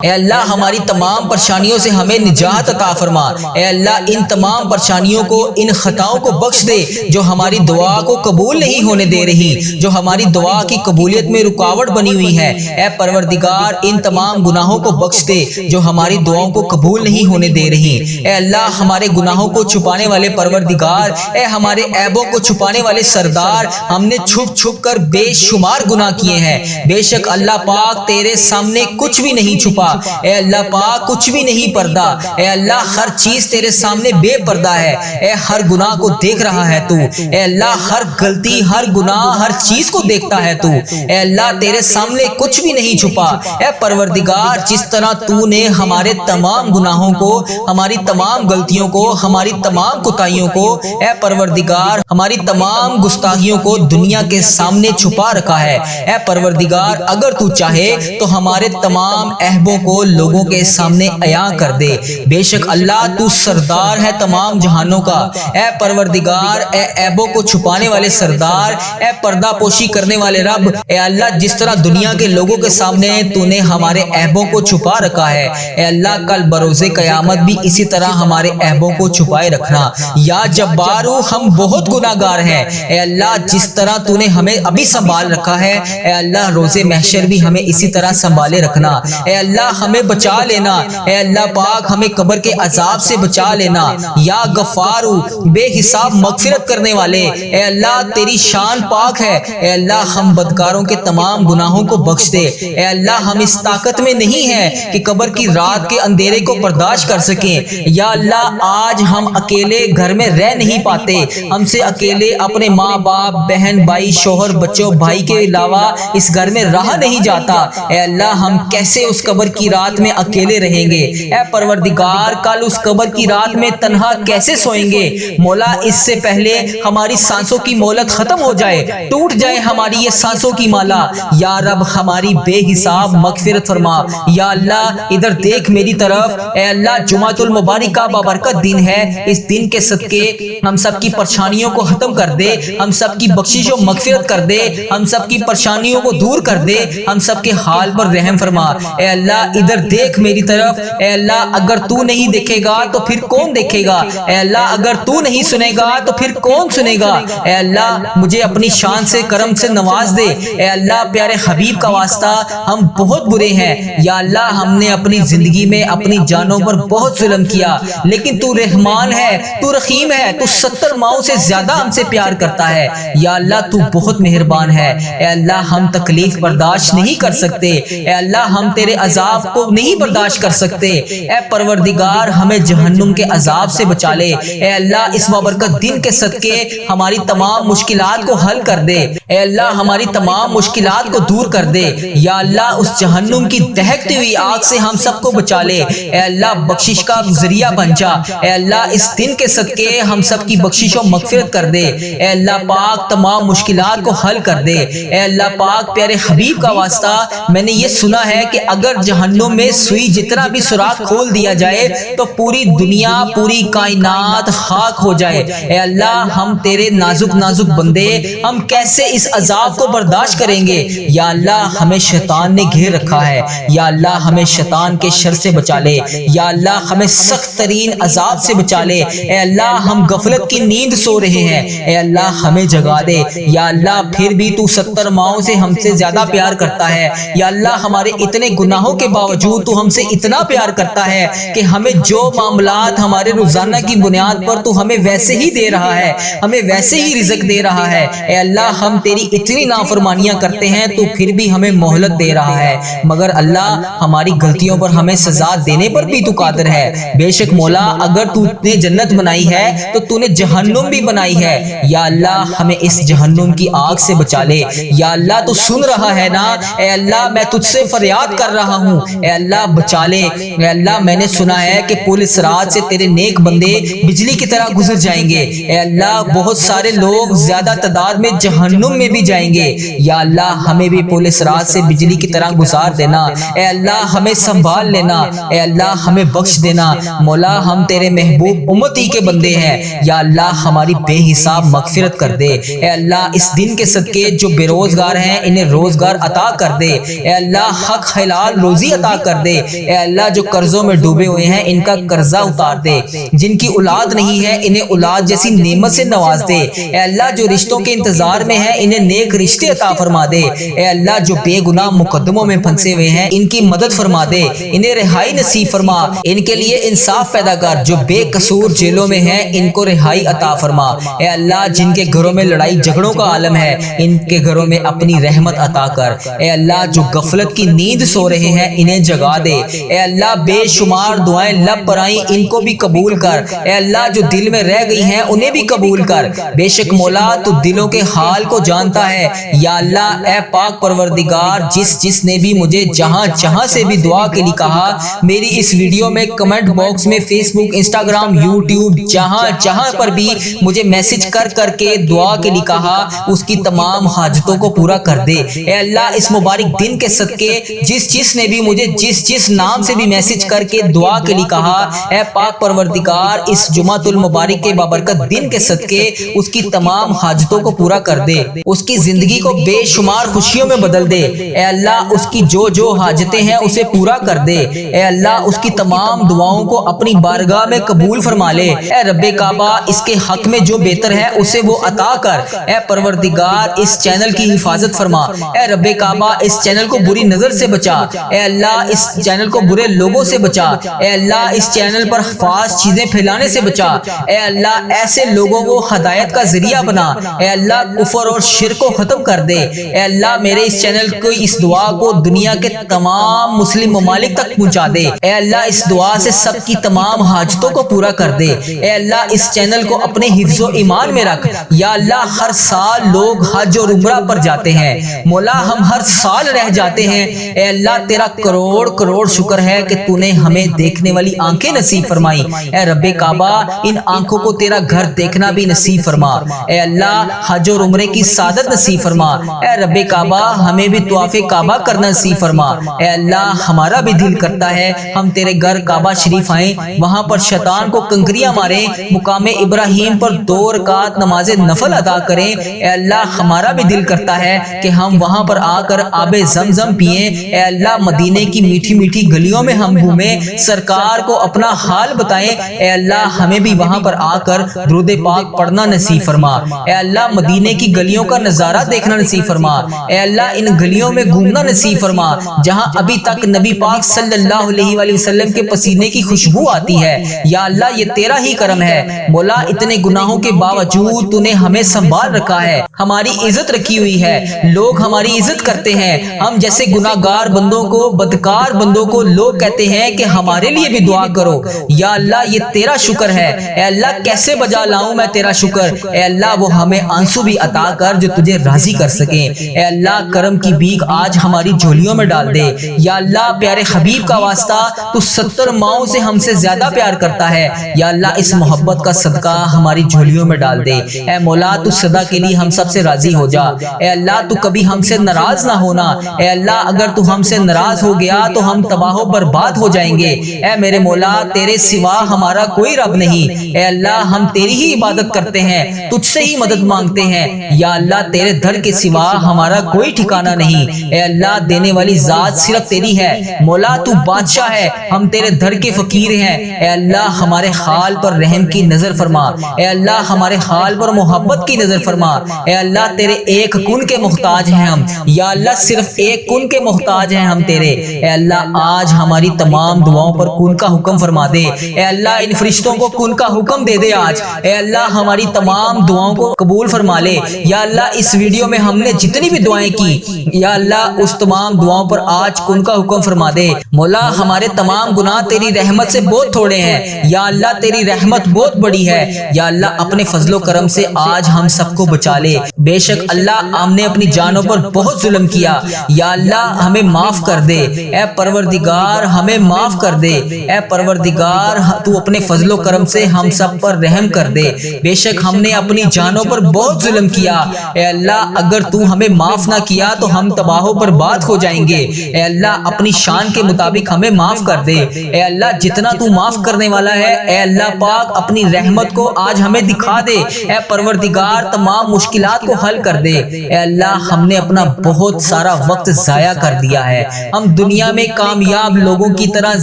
اے اللہ ہماری تمام پریشانیوں سے ہمیں نجات عطا فرما۔ اے اللہ ان تمام پریشانیوں کو، ان خطاؤں کو بخش دے جو ہماری دعا کو قبول نہیں ہونے دے رہی، جو ہماری دعا کی قبولیت میں رکاوٹ بنی ہوئی ہے۔ اے پروردگار ان تمام گناہوں کو بخش دے جو ہماری دعاؤں کو قبول نہیں ہونے دے رہی۔ اے اللہ ہمارے گناہوں کو چھپانے والے پروردگار، اے ہمارے عیبوں کو چھپانے والے سردار، ہم نے چھپ چھپ کر بے شمار گناہ کیے ہیں۔ بے شک اللہ پاک تیرے سامنے کچھ بھی نہیں چھپا، اے اللہ پاک کچھ بھی نہیں پردہ۔ اے اللہ ہر چیز تیرے سامنے بے پردہ ہے، اے ہر گناہ کو دیکھ رہا ہے تو۔ اے اللہ ہر غلطی، ہر گناہ، ہر چیز کو دیکھتا ہے تو۔ اے اللہ تیرے سامنے کچھ بھی نہیں چھپا۔ اے پروردگار جس طرح تو نے ہمارے تمام گناہوں کو، ہماری تمام غلطیوں کو، ہماری تمام کوتاہیوں کو، اے پروردگار ہماری تمام گستاخیوں کو دنیا کے سامنے چھپا رکھا ہے۔ اے پروردگار اگر تو چاہے تو ہمارے تمام عیبوں کو لوگوں کے سامنے عیاں کر دے۔ بے شک اللہ تو سردار ہے تمام جہانوں کا۔ اے پروردگار، اے عیبوں کو چھپانے والے سردار، اے پردہ پوشی کرنے والے رب، اے اللہ جس طرح دنیا کے لوگوں کے سامنے تو نے ہمارے عیبوں کو چھپا رکھا ہے، اے اللہ کل بروز قیامت بھی اسی طرح ہمارے عیبوں کو چھپائے رکھنا۔ یا جبارو ہم بہت گناہ گار ہیں، اے اللہ جس طرح تو نے ہمیں ابھی سنبھال رکھا ہے، اے اللہ روز محشر بھی ہمیں اسی طرح سنبھالے رکھنا۔ اے اللہ ہمیں بچا لینا، اے اللہ پاک ہمیں قبر کے عذاب سے بچا لینا۔ یا غفارو بے حساب مغفرت کرنے والے، اے اللہ تیری شان پاک ہے، اے اللہ ہم بدکاروں کے تمام گناہوں کو بخش دے۔ اے اللہ ہم اس طاقت میں نہیں ہیں کہ قبر کی رات کے اندھیرے کو برداشت کر سکیں۔ یا اللہ آج ہم اکیلے گھر میں رہ نہیں پاتے، ہم سے اکیلے اپنے ماں باپ، بہن بھائی، شوہر بچوں بھائی کے علاوہ اس گھر میں رہا نہیں جاتا۔ اے اللہ ہم کیسے اس قبر کی رات میں اکیلے رہیں گے؟ اے پروردگار کل اس قبر کی رات میں تنہا کیسے سوئیں گے؟ مولا اس سے پہلے ہماری سانسوں کی مہلت ختم ہو جائے، ٹوٹ جائے ہماری یہ سانسوں کی مالا۔ یا رب ہماری بے حساب مغفرت فرما۔ یا اللہ ادھر دیکھ میری طرف، اے اللہ جمعۃ المبارکہ بابرکت دن ہے، اس دن کے صدقے ہم سب کی پریشانیوں کو ختم کر دے، ہم سب کی بخشش و مغفرت کر دے، ہم سب کی پریشانیوں کو دور کر دے، ہم سب کے حال پر رحم فرما۔ اے اللہ ادھر دیکھ میری طرف، اے اللہ اگر تو نہیں دیکھے گا تو پھر کون دیکھے گا؟ اے اللہ اگر تو نہیں سنے گا تو پھر کون سنے گا؟ اے اللہ مجھے اپنی شان سے کرم سے نواز دے۔ اے اللہ پیارے حبیب کا واسطہ ہم بہت برے ہیں، یا اللہ ہم نے اپنی زندگی میں اپنی جانوں پر بہت ظلم کیا، لیکن تو رحمان ہے، تو رحیم ہے، تو 70 ماؤں سے زیادہ ہم سے پیار کرتا ہے۔ یا اللہ تو بہت مہربان ہے۔ اے اللہ ہم تکلیف برداشت نہیں کر سکتے، اے اللہ ہم تیرے عذاب کو نہیں برداشت کر سکتے۔ اے پروردگار ہمیں جہنم کے عذاب سے بچا لے۔ اے اللہ اس بابرکت دن کے صدقے ہماری تمام مشکلات کو حل کر دے، اے اللہ ہماری تمام مشکلات کو دور کر دے۔ یا اللہ اس جہنم کی دہکتی ہوئی آگ سے ہم سب کو بچا لے، اے اللہ بخشش کا ذریعہ بن جا۔ اے اللہ اس دن کے صدقے ہم سب کی بخشش و مغفرت کر دے، اے اللہ پاک تمام مشکلات کو حل کر دے۔ اے اللہ پاک پیارے حبیب کا واسطہ میں نے یہ سنا ہے کہ اگر جہنم میں سوئی جتنا بھی سوراخ کھول دیا جائے تو پوری دنیا، پوری کائنات خاک ہو جائے۔ اے اللہ ہم تیرے نازک نازک بندے، ہم کیسے اس عذاب کو برداشت کریں گے؟ یا اللہ ہمیں شیطان نے گھیر رکھا ہے، یا اللہ ہمیں شیطان کے شر سے بچا لے، یا اللہ ہمیں سخت ترین عذاب سے بچا لے۔ اے اللہ ہم غفلت کی نیند سو رہے ہیں، اے اللہ ہمیں جگا دے۔ یا اللہ پھر بھی تو 70 ماؤں سے ہم سے زیادہ پیار کرتا ہے، یا اللہ ہمارے اتنے گناہوں کے باوجود تو ہم سے اتنا پیار کرتا ہے کہ ہمیں جو معاملات ہمارے روزانہ کی بنیاد پر تو ہمیں ویسے ہی دے رہا ہے، ہمیں ویسے ہی رزق دے رہا ہے۔ اے اللہ ہم تیری اتنی نافرمانیاں کرتے ہیں تو پھر بھی ہمیں مہلت دے رہا ہے، مگر اللہ ہماری غلطیوں پر ہمیں سزا دینے پر بھی تو قادر ہے۔ بے شک مولا اگر تو نے جنت بنائی ہے تو تو نے جہنم بھی بنائی ہے، یا اللہ ہمیں اس جہنم کی آگ سے بچا لے۔ یا اللہ تو سن رہا ہے نا؟ اے اللہ میں تجھ سے فریاد کر رہا ہوں، اے اللہ بچا لے۔ اے اللہ میں نے سنا ہے کہ پولیس رات سے تیرے نیک بندے بجلی کی طرح گزر جائیں گے، اے اللہ بہت سارے لوگ زیادہ تعداد میں جہنم میں بھی جائیں گے، یا اللہ ہمیں بھی پولیس رات سے بجلی کی طرح گزار دینا۔ اے اللہ ہمیں سنبھال لینا، اے اللہ ہمیں بخش دینا۔ مولا ہم تیرے محبوب امتی کے بندے ہیں، یا اللہ ہماری بے حساب مغفرت کر دے۔ اے اللہ اس دن کے صدقے جو بے روزگار ہیں انہیں روزگار عطا کر دے، اے اللہ حق حلال روزی روزی عطا کر دے۔ اے اللہ جو قرضوں میں ڈوبے ہوئے ہیں ان کا قرضہ اتار دے، جن کی اولاد نہیں ہے انہیں اولاد جیسی نعمت سے نواز دے۔ اے اللہ جو رشتوں کے انتظار میں ہیں انہیں نیک رشتے عطا فرما دے۔ اے اللہ جو بے گناہ مقدموں میں پھنسے ہوئے ہیں ان کی مدد فرما دے، انہیں رہائی نصیب فرما، ان کے لیے انصاف پیدا کر۔ جو بے قصور جیلوں میں ہیں ان کو رہائی عطا فرما۔ اے اللہ جن کے گھروں میں لڑائی جھگڑوں کا عالم ہے ان کے گھروں میں اپنی رحمت عطا کر۔ اے اللہ جو غفلت کی نیند سو رہے ہیں انہیں جگا دے۔ اے اللہ بے شمار دعائیں لب پر آئیں ان کو بھی قبول کر۔ اے اللہ جو دل میں رہ گئی ہیں انہیں بھی قبول کر۔ بے شک مولا تو دلوں کے حال کو جانتا ہے۔ یا اللہ اے پاک پروردگار جس نے بھی مجھے جہاں سے بھی دعا کے لیے کہا، میری اس ویڈیو میں کمنٹ باکس میں فیس بک انسٹاگرام یوٹیوب جہاں پر بھی مجھے میسج کر کے دعا کے لیے کہا اس کی تمام حاجتوں کو پورا کر دے۔ اے اللہ اس مبارک دن کے صدقے جس نے بھی مجھے جس نام سے بھی میسج کر کے دعا کے لیے کہا، اے پاک پروردگار اس جمعۃ المبارک کے بابرکت دن کے صدقے اس کی تمام حاجتوں کو پورا کر دے، اس کی زندگی کو بے شمار خوشیوں میں بدل دے۔ اے اللہ اس کی جو حاجتیں ہیں اسے پورا کر دے۔ اے اللہ اس کی تمام دعاؤں کو اپنی بارگاہ میں قبول فرما لے۔ اے رب کعبہ اس کے حق میں جو بہتر ہے اسے وہ عطا کر۔ اے پروردگار اس چینل کی حفاظت فرما۔ اے رب کعبہ اس چینل کو بری نظر سے بچا۔ اے اللہ اس چینل کو برے لوگوں سے بچا۔ اے اللہ اس چینل پر خاص چیزیں پھیلانے سے بچا۔ اے اللہ ایسے لوگوں کو ہدایت کا ذریعہ بنا۔ اے اللہ کفر اور شرک کو ختم کر دے۔ اے اللہ میرے اس چینل کو اس دعا کو دنیا کے تمام مسلم ممالک تک پہنچا دے۔ اے اللہ اس دعا سے سب کی تمام حاجتوں کو پورا کر دے۔ اے اللہ اس چینل کو اپنے حفظ و ایمان میں رکھ۔ یا اللہ ہر سال لوگ حج اور عمرہ پر جاتے ہیں، مولا ہم ہر سال رہ جاتے ہیں۔ اے اللہ تیرا کروڑ شکر ہے کہ تو نے ہمیں دیکھنے والی آنکھیں نصیب فرمائی۔ اے رب کعبہ ان آنکھوں کو تیرا گھر دیکھنا بھی نصیب فرما۔ اے اللہ حج اور عمرے کی سعادت نصیب فرما۔ اے رب کعبہ ہمیں بھی طواف کعبہ کرنا نصیب فرما۔ اے اللہ ہمارا بھی دل کرتا ہے ہم تیرے گھر کعبہ شریف آئیں، وہاں پر شیطان کو کنکریاں ماریں، مقام ابراہیم پر 2 رکعت نماز نفل ادا کریں۔ اے اللہ ہمارا بھی دل کرتا ہے کہ ہم وہاں پر آ کر آب زمزم پیئیں۔ اے اللہ مدینے کی میٹھی گلیوں میں ہم گھومیں، سرکار کو اپنا حال بتائیں۔ اے اللہ ہمیں بھی وہاں پر آ کر درود پاک پڑھنا نصیب فرما۔ اے اللہ مدینے کی گلیوں کا نظارہ دیکھنا نصیب فرما۔ اے اللہ ان گلیوں میں گھومنا نصیب فرما جہاں ابھی تک نبی پاک صلی اللہ علیہ وآلہ وسلم کے پسینے کی خوشبو آتی ہے۔ یا اللہ یہ تیرا ہی کرم ہے مولا، اتنے گناہوں کے باوجود تو نے ہمیں سنبھال رکھا ہے، ہماری عزت رکھی ہوئی ہے، لوگ ہماری عزت کرتے ہیں۔ ہم جیسے گناہگار بندوں کو، بدکار بندوں کو لوگ کہتے ہیں کہ ہمارے لیے بھی دعا کرو۔ یا اللہ یہ تیرا شکر ہے۔ اے اللہ کیسے بجا لاؤں میں تیرا شکر۔ اے اللہ وہ ہمیں آنسو بھی عطا کر جو تجھے راضی کر سکیں۔ اے اللہ کرم کی بھیک آج ہماری جھولیوں میں ڈال دے۔ یا اللہ پیارے حبیب کا واسطہ تو 70 ماؤں سے ہم سے زیادہ پیار کرتا ہے۔ یا اللہ اس محبت کا صدقہ ہماری جھولیوں میں ڈال دے۔ اے مولا تو صدا کے لیے ہم سب سے راضی ہو جا۔ اے اللہ تو کبھی ہم سے ناراض نہ ہونا۔ اے اللہ اگر تو ہم سے ناراض ہو گیا تو ہم تباہ و برباد ہو جائیں گے۔ اے میرے مولا تیرے سوا ہمارا کوئی رب نہیں۔ اے اللہ ہم تیری ہی عبادت کرتے ہیں، تجھ سے ہی مدد مانگتے ہیں۔ یا اللہ تیرے در کے سوا ہمارا کوئی ٹھکانہ نہیں۔ اے اللہ دینے والی ذات صرف تیری ہے، مولا تو بادشاہ ہے، ہم تیرے در کے فقیر ہیں۔ اے اللہ ہمارے حال پر رحم کی نظر فرما۔ اے اللہ ہمارے حال پر محبت کی نظر فرما۔ اے اللہ تیرے ایک کن کے محتاج ہیں ہم۔ یا اللہ صرف ایک کن کے محتاج ہیں ہم تیرے۔ اے اللہ آج ہماری تمام دعاؤں پر کن کا حکم فرما دے۔ اے اللہ ان فرشتوں کو کن کا حکم دے دے آج۔ اے اللہ ہماری تمام دعاؤں کو قبول فرما لے۔ یا اللہ اس ویڈیو میں ہم نے جتنی بھی دعائیں کی، یا اللہ اس تمام دعاؤں پر آج کن کا حکم فرما دے۔ مولا ہمارے تمام گناہ تیری رحمت سے بہت تھوڑے ہیں، یا اللہ تیری رحمت بہت بڑی ہے۔ یا اللہ اپنے فضل و کرم سے آج ہم سب کو بچا لے۔ بے شک اللہ ہم نے اپنی جانوں پر بہت ظلم کیا، یا اللہ ہمیں معاف کر دے۔ اے پروردگار ہمیں معاف کر دے۔ اے پروردگار تو اپنے فضل و کرم سے ہم سب پر رحم کر دے۔ بے شک ہم نے اپنی جانوں پر بہت ظلم کیا۔ اے اللہ اگر تو ہمیں معاف نہ کیا تو ہم تباہ و برباد ہو جائیں گے۔ اے اللہ اپنی شان کے مطابق ہمیں معاف کر دے۔ اے اللہ جتنا تو معاف کرنے والا ہے، اے اللہ پاک اپنی رحمت کو آج ہمیں دکھا دے۔ اے پروردگار تمام مشکلات مشکلات کو حل کر دے۔ اے اللہ ہم نے اپنا بہت سارا وقت ضائع کر دیا ہے، ہم دنیا میں کامیاب لوگوں کی طرح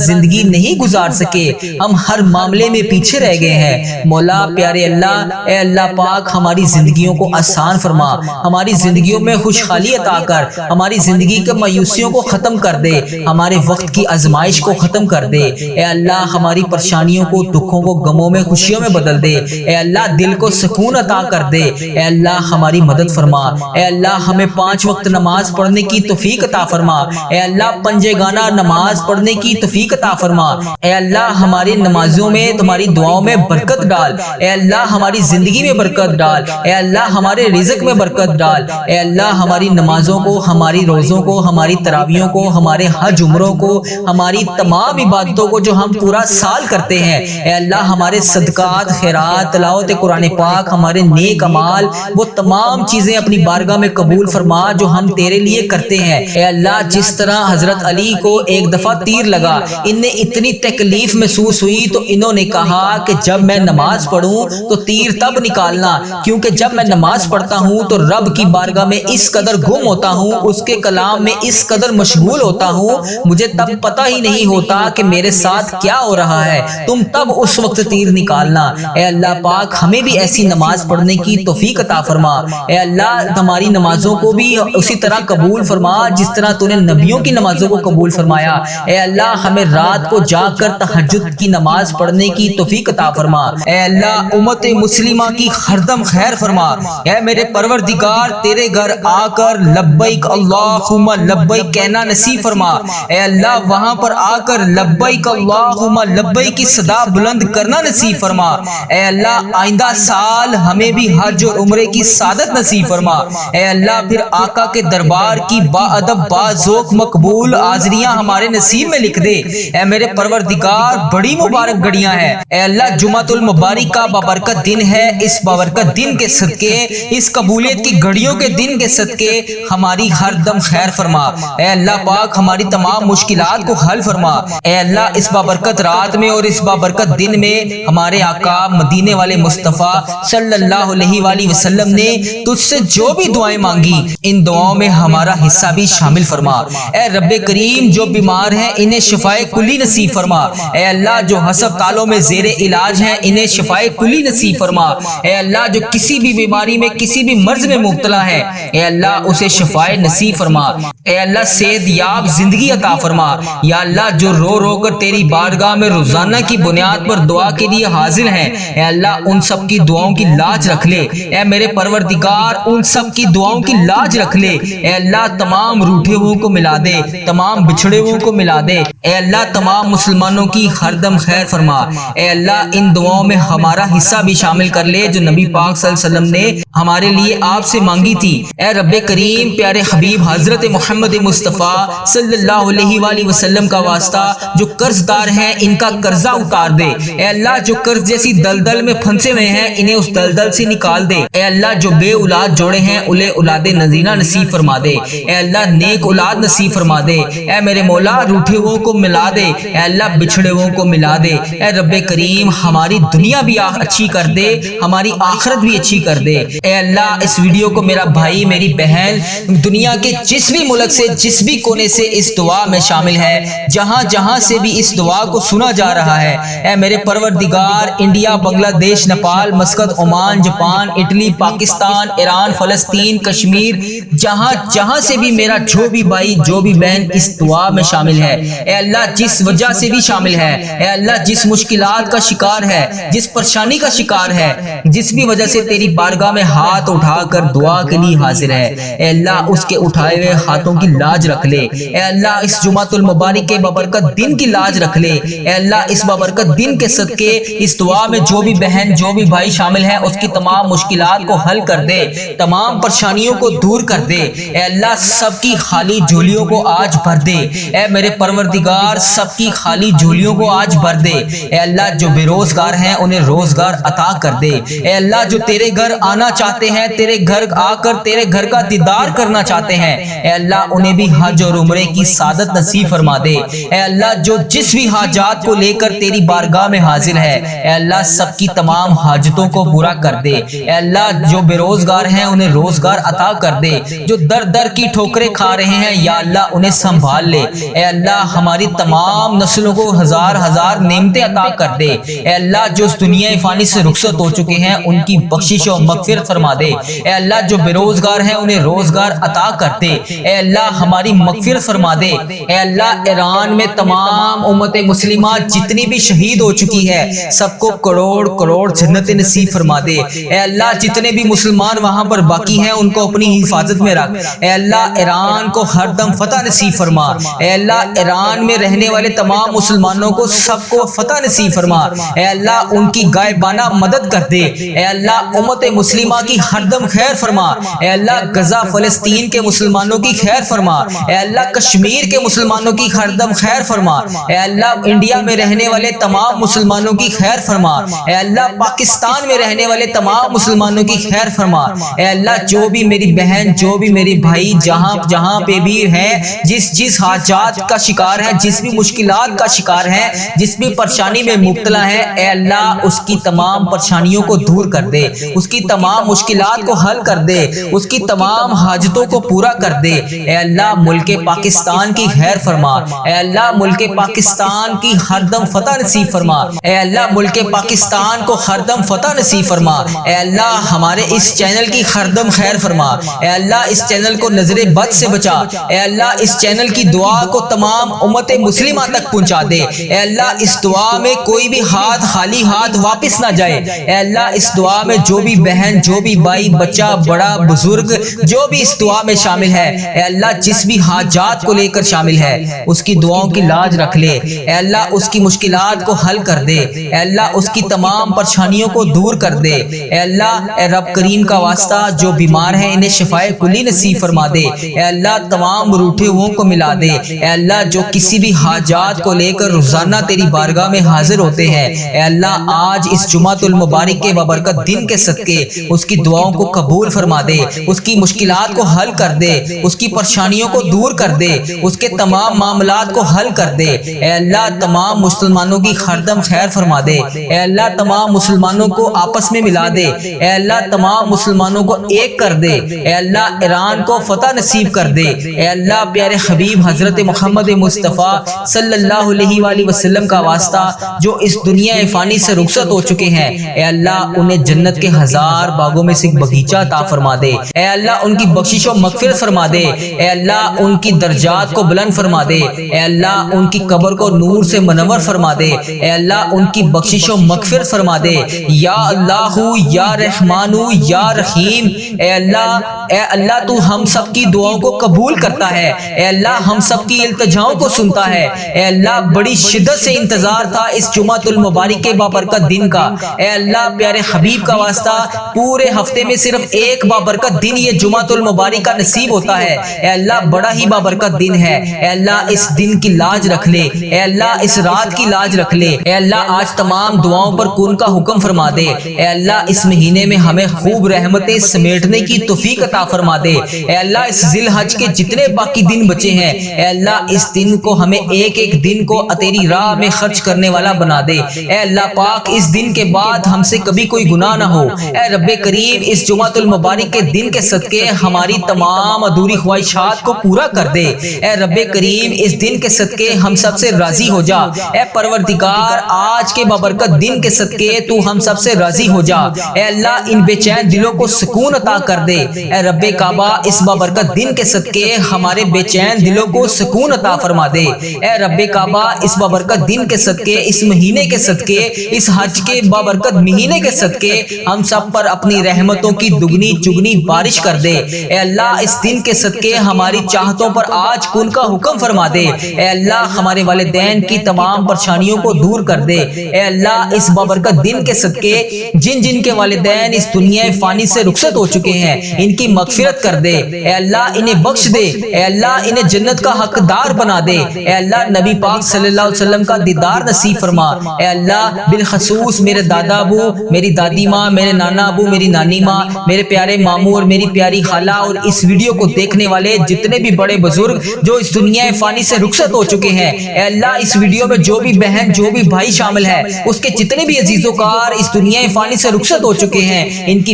زندگی نہیں گزار سکے، ہم ہر معاملے میں پیچھے رہ گئے ہیں۔ مولا پیارے اللہ، اے اللہ پاک ہماری زندگیوں کو آسان فرما، ہماری زندگیوں میں خوشحالی عطا کر، ہماری زندگی کے مایوسیوں کو ختم کر دے، ہمارے وقت کی آزمائش کو ختم کر دے۔ اے اللہ ہماری پریشانیوں کو، دکھوں کو غموں میں خوشیوں میں بدل دے۔ اے اللہ دل کو سکون عطا کر دے۔ اے اللہ ہماری مدد فرما۔ اے اللہ ہمیں 5 وقت نماز پڑھنے کی توفیق عطا فرما۔ اے اللہ پنجے گانا نماز پڑھنے کی توفیق عطا فرما۔ اے اللہ ہماری نمازوں میں، تمہاری دعاؤں میں برکت ڈال۔ اے اللہ ہماری زندگی میں برکت ڈال۔ اے اللہ ہمارے رزق میں برکت ڈال۔ اے اللہ ہماری نمازوں کو، ہماری روزوں کو، ہماری تراویحوں کو، ہمارے حج عمروں کو، ہماری تمام عبادتوں کو جو ہم پورا سال کرتے ہیں، اے اللہ ہمارے صدقات، خیرات، تلاوت قرآن پاک، ہمارے نیک اعمال، وہ تمام چیزیں اپنی بارگاہ میں قبول فرما جو ہم تیرے لیے کرتے ہیں۔ اے اللہ جس طرح حضرت علی کو ایک دفعہ تیر لگا، انہیں اتنی تکلیف محسوس ہوئی تو انہوں نے کہا کہ جب میں نماز پڑھوں تو تیر تب نکالنا، کیونکہ جب میں نماز پڑھتا ہوں تو رب کی بارگاہ میں اس قدر گم ہوتا ہوں، اس کے کلام میں اس قدر مشغول ہوتا ہوں، مجھے تب پتہ ہی نہیں ہوتا کہ میرے ساتھ کیا ہو رہا ہے، تم تب اس وقت تیر نکالنا۔ اے اللہ پاک ہمیں بھی ایسی نماز پڑھنے کی توفیق عطا فرما۔ اے اللہ ہماری نمازوں کو بھی اسی طرح قبول فرما جس طرح تو نے نبیوں کی نمازوں کو قبول فرمایا۔ اے اللہ ہمیں رات کو جاگ کر تہجد کی نماز پڑھنے کی توفیق عطا فرما۔ اے اللہ امت مسلمہ کی ہردم خیر فرما۔ اے میرے پروردگار تیرے گھر آ کر لبیک اللہم لبیک کہنا نصیب فرما۔ اے اللہ وہاں پر آ کر لبیک اللہم لبیک کی صدا بلند کرنا نصیب فرما۔ اے اللہ آئندہ سال ہمیں بھی حج اور عمرے کی سعادت نصیب فرما۔ اے اللہ پھر آقا کے دربار کی با ادب با ذوق مقبول حاضریاں ہمارے نصیب میں لکھ دے۔ اے میرے پروردگار بڑی مبارک گھڑیاں ہیں، اے اللہ جمعۃ المبارک کا بابرکت دن ہے، اس بابرکت دن کے صدقے، اس قبولیت کی گھڑیوں کے دن کے صدقے ہماری ہر دم خیر فرما۔ اے اللہ پاک ہماری تمام مشکلات کو حل فرما۔ اے اللہ اس بابرکت رات میں اور اس بابرکت دن میں ہمارے آقا مدینے والے مصطفیٰ صلی اللہ علیہ وآلہ وسلم نے تجھ سے جو بھی دعائیں مانگی ان دعاؤں میں ہمارا حصہ بھی شامل فرما۔ اے رب کریم جو بیمار ہیں انہیں شفائے کلی نصیب فرما۔ اے اللہ جو ہسپتالوں میں زیر علاج ہیں انہیں شفائے کلی نصیب فرما۔ اے اللہ جو کسی بھی بیماری میں کسی بھی مرض میں مبتلا ہے، اے اللہ اسے شفائے نصیب فرما۔ اے اللہ صحت یاب زندگی عطا فرما۔ یا اللہ جو رو رو کر تیری بارگاہ میں روزانہ کی بنیاد پر دعا کے لیے حاضر ہیں، اے اللہ ان سب کی دعاؤں کی لاج رکھ لے۔ اے میرے پروردگار ان سب کی دعاؤں کی لاج رکھ لے۔ اے اللہ تمام روٹھے ہوئوں کو ملا دے، تمام بچھڑے ہوئوں کو ملا دے۔ اے اللہ تمام مسلمانوں کی ہر دم خیر فرما۔ اے اللہ ان دعاؤں میں ہمارا حصہ بھی شامل کر لے جو نبی پاک صلی اللہ علیہ وسلم نے ہمارے لیے آپ سے مانگی تھی۔ اے رب کریم پیارے حبیب حضرت محمد مصطفیٰ صلی اللہ علیہ وآلہ وسلم کا واسطہ جو قرض دار ہیں ان کا قرضہ اتار دے۔ اے اللہ جو قرض جیسی دلدل میں پھنسے ہوئے ہیں انہیں اس دلدل سے نکال دے۔ اے اللہ جو بے اولاد جوڑے ہیں انہیں اولاد نذیرہ نصیب فرما دے۔ اے اللہ نیک اولاد نصیب فرما دے۔ اے میرے مولا روٹھے ہوئوں کو ملا دے، اے اللہ بچھڑے ہوئوں کو ملا دے۔ اے رب کریم ہماری دنیا بھی اچھی کر دے، ہماری آخرت بھی اچھی کر دے۔ اے اللہ اس ویڈیو کو میرا بھائی میری بہن دنیا کے جس بھی ملک سے جس بھی کونے سے اس دعا میں شامل ہے، جہاں جہاں سے بھی اس دعا کو سنا جا رہا ہے، اے میرے پروردگار انڈیا، بنگلہ دیش، Nepal, Muscat, Oman, Japan, Italy, Pakistan, Iran, فلسطین، کشمیر، جہاں جہاں سے بھی میرا جو بھی بھائی جو بھی بہن اس دعا میں شامل ہے، اے اللہ جس وجہ سے بھی شامل ہے، اے اللہ جس مشکلات کا شکار ہے، جس پریشانی کا شکار ہے، جس بھی وجہ سے تیری بارگاہ میں ہاتھ اٹھا کر دعا کے لیے حاضر ہے، اے اللہ اس کے اٹھائے ہوئے ہاتھوں کی لاج رکھ لے۔ اے اللہ اس جمعۃ المبارک کے بابرکت دن کی لاج رکھ لے۔ اے اللہ اس بابرکت دن کے صدقے اس دعا میں جو بھی بہن جو بھی بھائی شامل ہیں اس کی تمام مشکلات کو حل کر دے، تمام پریشانیوں کو دور کر دے۔ اے اللہ سب کی خالی جھولیوں کو آج بھر دے۔ اے میرے پروردگار سب کی خالی جھولیوں کو آج بھر دے۔ اے اللہ جو بے روزگار ہیں انہیں روزگار عطا کر دے۔ اے اللہ جو تیرے گھر آنا چاہتے ہیں، تیرے گھر آ کر تیرے گھر کا دیدار کرنا چاہتے ہیں، اے اللہ انہیں بھی حج اور عمرے کی سعادت نصیب فرما دے۔ اے اللہ جو جس بھی حاجات کو لے کر تیری بارگاہ میں حاضر ہے، اے اللہ سب کی تمام حاجتوں کو پورا کر دے۔ اے اللہ جو بے بے روزگار ہیں انہیں روزگار عطا کر دے، جو در در کی ٹھوکریں کھا رہے ہیں یا اللہ انہیں سنبھال لے۔ اے اللہ ہماری تمام نسلوں کو ہزار ہزار نعمتیں عطا کر دے۔ اے اللہ جو اس دنیا فانی سے رخصت ہو چکے ہیں ان کی بخشش و مغفرت فرما دے۔ اے اللہ جو بے روزگار ہیں انہیں روزگار عطا کر دے۔ اے اللہ ہماری مغفرت فرما دے۔ اے اللہ ایران میں تمام امت مسلمہ جتنی بھی شہید ہو چکی ہے سب کو کروڑ کروڑ جنت نصیب فرما دے۔ اے اللہ جتنے بھی مسلمان وہاں پر باقی ہیں ان کو اپنی حفاظت میں رکھ۔ اے اللہ ایران کو ہر دم فتح نصیب فرما۔ اے اللہ ایران میں رہنے والے تمام مسلمانوں کو سب کو فتح نصیب فرما۔ اے اللہ ان کی غائبانہ مدد کر دے۔ اے اللہ امت مسلمہ کی ہر دم خیر فرما۔ اے اللہ غزہ فلسطین کے مسلمانوں کی خیر فرما۔ اے اللہ کشمیر کے مسلمانوں کی ہر دم خیر فرما۔ اے اللہ انڈیا میں رہنے والے تمام مسلمانوں کی خیر فرما۔ اے اللہ پاکستان میں رہنے والے تمام مسلمانوں کی خیر فرما۔ اے اللہ جو بھی میری بہن جو بھی میری بھائی جہاں جہاں پہ بھی ہیں جس حاجات کا شکار ہے جس بھی مشکلات کا شکار ہے جس بھی پریشانی میں مبتلا ہے اے اللہ اس کی تمام پریشانیوں کو دور کر دے، اس کی تمام مشکلات کو حل کر دے، اس کی تمام حاجتوں کو پورا کر دے۔ اے اللہ ملک پاکستان کی خیر فرما۔ اے اللہ ملک پاکستان کی ہر دم فتح نصیب فرما۔ اے اللہ ملک پاکستان کو ہر دم فتح نصیب فرما۔ اے اللہ ہمارے اس چینل کی ہر دم خیر فرما۔ اے اللہ اس چینل کو نظر بد سے بچا۔ اے اللہ اس چینل کی دعا کو تمام امت مسلمہ تک پہنچا دے۔ اے اللہ اس دعا میں کوئی بھی ہاتھ خالی ہاتھ واپس نہ جائے۔ اے اللہ اس دعا میں جو بھی بہن جو بھی بھائی بچہ بڑا بزرگ جو بھی اس دعا میں شامل ہے اے اللہ جس بھی حاجات کو لے کر شامل ہے اس کی دعاؤں کی لاج رکھ لے۔ اے اللہ اس کی مشکلات کو حل کر دے۔ اے اللہ اس کی تمام پریشانیوں کو دور کر دے۔ اے اللہ اے رب کریم کا واسطہ جو بیمار ہیں انہیں شفائے کلی نصیب فرما دے۔ اے اللہ تمام روٹھے ہوئوں کو ملا دے۔ اے اللہ جو کسی بھی حاجات کو لے کر روزانہ تیری بارگاہ میں حاضر ہوتے ہیں اے اللہ آج اس جمعۃ المبارک کے بابرکت دن کے صدقے اس کی دعاؤں کو قبول فرما دے، اس کی مشکلات کو حل کر دے، اس کی پریشانیوں کو دور کر دے، اس کے تمام معاملات کو حل کر دے۔ اے اللہ تمام مسلمانوں کی ہر دم خیر فرما دے۔ اے اللہ تمام مسلمانوں کو آپس میں ملا دے۔ اے اللہ تمام مسلمانوں کو ایک کر دے۔ اے اللہ ایران کو فتح نصیب کر دے۔ اے اللہ پیارے حبیب حضرت محمد مصطفیٰ صلی اللہ علیہ وآلہ وسلم کا واسطہ جو اس دنیا فانی سے رخصت ہو چکے ہیں اے اللہ انہیں جنت کے ہزار باغوں میں سے ایک باغیچہ عطا فرما دے۔ اے اللہ ان کی بخشش و مغفرت فرما دے۔ اے اللہ ان کی درجات کو بلند فرما دے۔ اے اللہ ان کی قبر کو نور سے منور فرما دے۔ اے اللہ ان کی بخشش و مغفرت فرما دے۔ یا اللہ یا رحمان یا رحیم اے اللہ تو ہم سب کی دعاؤں کو قبول کرتا ہے۔ اے اللہ ہم سب کی التجاؤں کو سنتا ہے۔ اے اللہ بڑی شدت سے انتظار تھا اس جمعۃ المبارک کے بابرکت دن کا۔ اے اللہ پیارے حبیب کا واسطہ پورے ہفتے میں صرف ایک بابرکت دن یہ جمعۃ المبارک کا نصیب ہوتا ہے۔ اے اللہ بڑا ہی بابرکت دن ہے۔ اے اللہ اس دن کی لاج رکھ لے۔ اے اللہ اس رات کی لاج رکھ لے۔ اے اللہ آج تمام دعاؤں پر کون کا حکم فرما دے۔ اے اللہ اس مہینے میں ہمیں خوب رحمتیں سمیٹنے کی توفیق عطا فرما دے۔ اے اللہ اس ذی الحج کے جتنے باقی دن بچے ہیں اے اللہ اس دن کو ہمیں ایک ایک دن کو تیری راہ میں خرچ کرنے والا بنا دے۔ اے اللہ پاک اس دن کے بعد ہم سے کبھی کوئی گناہ نہ ہو۔ اے رب کریم اس جمعۃ المبارک کے دن کے صدقے ہماری تمام ادھوری خواہشات کو پورا کر دے۔ اے رب کریم اس دن کے صدقے ہم سب سے راضی ہو جا۔ اے پروردگار آج کے بابرکت دن کے صدقے تو ہم سب سے راضی ہو جا۔ اے اللہ ان بے چین دلوں کو سکون عطا کر دے۔ اے رب کعبہ اس بابرکت دن کے صدقے ہمارے بے چین دلوں کو سکون عطا فرما دے۔ اے رب کعبہ اس بابرکت دن کے صدقے اس مہینے کے صدقے اس حج کے بابرکت مہینے کے صدقے ہم سب پر اپنی رحمتوں کی دگنی چگنی بارش کر دے۔ اے اللہ اس دن کے صدقے ہماری چاہتوں پر آج کن کا حکم فرما دے۔ اے اللہ ہمارے والدین کی تمام پریشانیوں کو دور کر دے۔ اے اللہ اس بابرکت دن کے صدقے جن جن کے والدین اس دنیا فانی سے رخصت ہو چکے ہیں ان کی مغفرت کر دے۔ اے اللہ انہیں بخش دے۔ اے اللہ انہیں جنت کا حقدار بنا دے۔ اے اللہ نبی پاک صلی اللہ علیہ وسلم کا دیدار نصیب فرما۔ اے اللہ بالخصوص میرے دادا ابو میری دادی ماں میرے نانا ابو میری نانی ماں میرے پیارے ماموں اور میری پیاری خالہ اور اس ویڈیو کو دیکھنے والے جتنے بھی بڑے بزرگ جو اس دنیا فانی سے رخصت ہو چکے ہیں اے اللہ اس ویڈیو میں جو بھی بہن جو بھی بھائی شامل ہے اس کے جتنے بھی عزیز و کار اس دنیا فانی سے رخصت ہو چکے ہیں ان کی